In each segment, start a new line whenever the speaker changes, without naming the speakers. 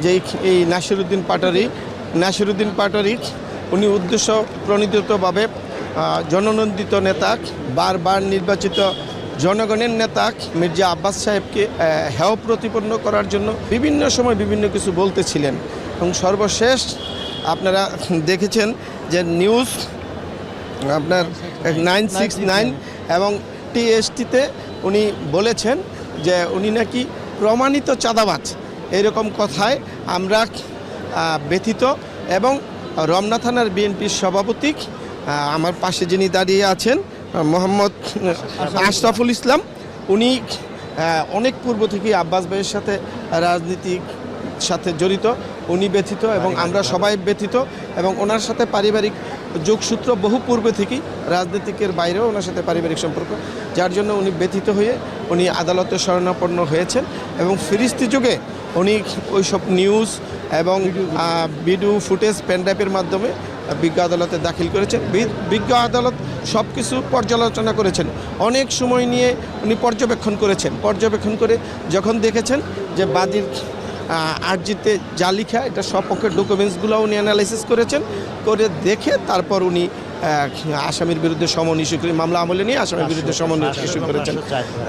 যে এই নাসিরুদ্দিন পাটোয়ারি উনি উদ্দেশ্য প্রণোদিতভাবে জননন্দিত নেতা, বারবার নির্বাচিত জনগণের নেতা মির্জা আব্বাস সাহেবকে হেয় প্রতিপন্ন করার জন্য বিভিন্ন সময় বিভিন্ন কিছু বলতেছিলেন। এবং সর্বশেষ আপনারা দেখেছেন যে নিউজ আপনার 969 এবং টিএসটিতে উনি বলেছেন যে উনি নাকি প্রমাণিত চাঁদাবাজ। এরকম কথায় আমরা ব্যথিত। এবং রমনা থানার বিএনপির সভাপতি আমার পাশে যিনি দাঁড়িয়ে আছেন মোহাম্মদ আশরাফুল ইসলাম, উনি অনেক পূর্ব থেকেই আব্বাস ভাইয়ের সাথে রাজনীতির সাথে জড়িত, উনি ব্যথিত এবং আমরা সবাই ব্যথিত। এবং ওনার সাথে পারিবারিক যোগসূত্র বহু পূর্বে থেকেই, রাজনীতিকের বাইরেও ওনার সাথে পারিবারিক সম্পর্ক, যার জন্য উনি ব্যথিত হয়ে উনি আদালতে শরণাপন্ন হয়েছেন। এবং ফিরিস্তি যুগে উনি ওইসব নিউজ এবং ভিডিও ফুটেজ পেনড্রাইভের মাধ্যমে বিজ্ঞ আদালতে দাখিল করেছেন। বিজ্ঞ আদালত সব কিছু পর্যালোচনা করেছেন, অনেক সময় নিয়ে উনি পর্যবেক্ষণ করে যখন দেখেছেন যে বাদীর আর্জিতে যা লিখা এটা সপক্ষের ডকুমেন্টসগুলো উনি অ্যানালাইসিস করেছেন, করে দেখে তারপর উনি আসামির বিরুদ্ধে সমন ইস্যু করে মামলা আমলে নিয়ে আসামির বিরুদ্ধে সমন ইস্যু করেছেন।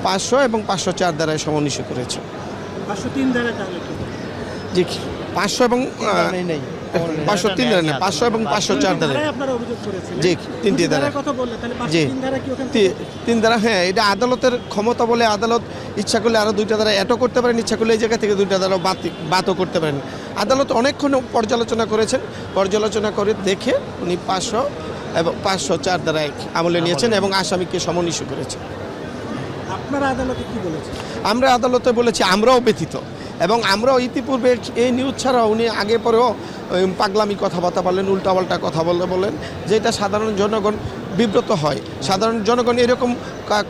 500 এবং 504 ধারায় সমন ইস্যু করেছেন।
503 ধারা
জি, 500 এবং 503 ধারা না, 500 এবং 504 ধারায়
আপনারা অভিযোগ করেছেন।
জি, তিনটি ধারা
কথা বললেন, তাহলে
জি
503 ধারা কি ওখানে?
3 ধারা, হ্যাঁ, এটা আদালতের ক্ষমতা বলে। আদালত ইচ্ছা করলে আরও 2টা ধারা অ্যাডও করতে পারেন, ইচ্ছা করলে এই জায়গা থেকে 2টা ধারা বাতও করতে পারেন। আদালত অনেকক্ষণ পর্যালোচনা করে দেখে উনি 500 এবং 504 ধারায় আমলে নিয়েছেন এবং আসামিকে সমন ইস্যু করেছেন।
আপনারা আদালতে কি বলেছেন?
আমরা আদালতে বলেছি আমরাও ব্যথিত, এবং আমরাও ইতিপূর্বে এই নিউজ ছাড়াও উনি আগে পরেও পাগলামি কথাবার্তা বলেন, উল্টাপাল্টা কথা বলেন, যেটা সাধারণ জনগণ বিব্রত হয়। সাধারণ জনগণ এরকম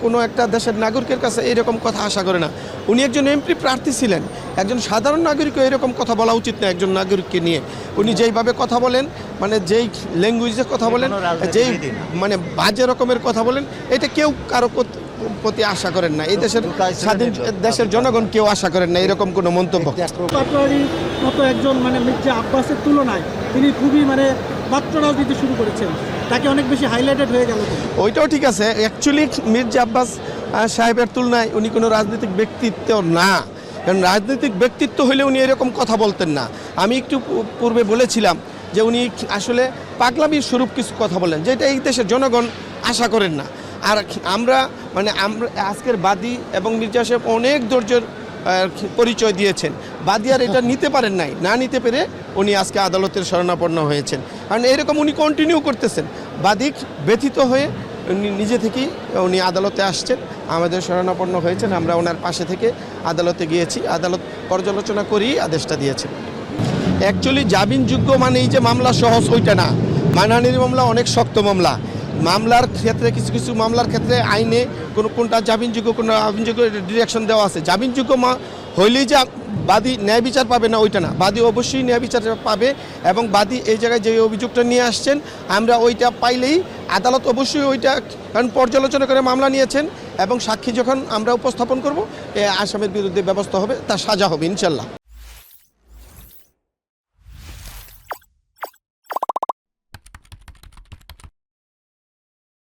কোনো একটা দেশের নাগরিকের কাছে এরকম কথা আশা করে না। উনি একজন এমপি প্রার্থী ছিলেন, একজন সাধারণ নাগরিকও এরকম কথা বলা উচিত না একজন নাগরিককে নিয়ে। উনি যেইভাবে কথা বলেন, মানে যেই ল্যাঙ্গুয়েজে কথা বলেন, যেই মানে বাজে রকমের কথা বলেন, এটা কেউ কারো প্রতি আশা করেন না। এই দেশের স্বাধীন দেশের জনগণ কেউ আশা করেন না এরকম কোনো মন্তব্য।
পাটোয়ারির মতো একজন মির্জা আব্বাসের তুলনায় তিনি খুবই মাত্র রাজনীতি শুরু করেছেন, তাকে অনেক বেশি হাইলাইটেড হয়ে গেল।
ওইটাও ঠিক আছে। অ্যাকচুয়ালি মির্জা আব্বাস সাহেবের তুলনায় উনি কোনো রাজনৈতিক ব্যক্তিত্ব না, কারণ রাজনৈতিক ব্যক্তিত্ব হলে উনি এরকম কথা বলতেন না। আমি একটু পূর্বে বলেছিলাম যে উনি আসলে পাগলামির স্বরূপ কিছু কথা বলেন, যেটা এই দেশের জনগণ আশা করেন না। আর আমরা আজকের বাদী এবং মির্জা সাহেব অনেক ধৈর্যের পরিচয় দিয়েছেন। বাদী আর এটা নিতে পারেন নাই, না নিতে পেরে উনি আজকে আদালতের শরণাপন্ন হয়েছেন। কারণ এরকম উনি কন্টিনিউ করতেছেন। বাদী ব্যথিত হয়ে উনি নিজে থেকেই উনি আদালতে আসছেন, আমাদের শরণাপন্ন হয়েছেন। আমরা ওনার পাশে থেকে আদালতে গিয়েছি, আদালত পর্যালোচনা করেই আদেশটা দিয়েছেন। অ্যাকচুয়ালি জামিনযোগ্য মানে এই যে মামলা সহজ ওইটা না, মানহানির মামলা অনেক শক্ত মামলা। মামলার ক্ষেত্রে কিছু মামলার ক্ষেত্রে আইনে কোনটা জামিনযোগ্য, কোনো আইনযোগ্য ডিরেকশন দেওয়া আছে। জামিনযোগ্য হইলেই যে বাদী ন্যায় বিচার পাবে না ওইটা না, বাদী অবশ্যই ন্যায় বিচার পাবে। এবং বাদী এই জায়গায় যে অভিযোগটা নিয়ে আসছেন, আমরা ওইটা পাইলেই আদালত অবশ্যই ওইটা, কারণ পর্যালোচনা করে মামলা নিয়েছেন, এবং সাক্ষী যখন আমরা উপস্থাপন করব আসামির বিরুদ্ধে ব্যবস্থা হবে, তার সাজা হবে ইনশাল্লাহ।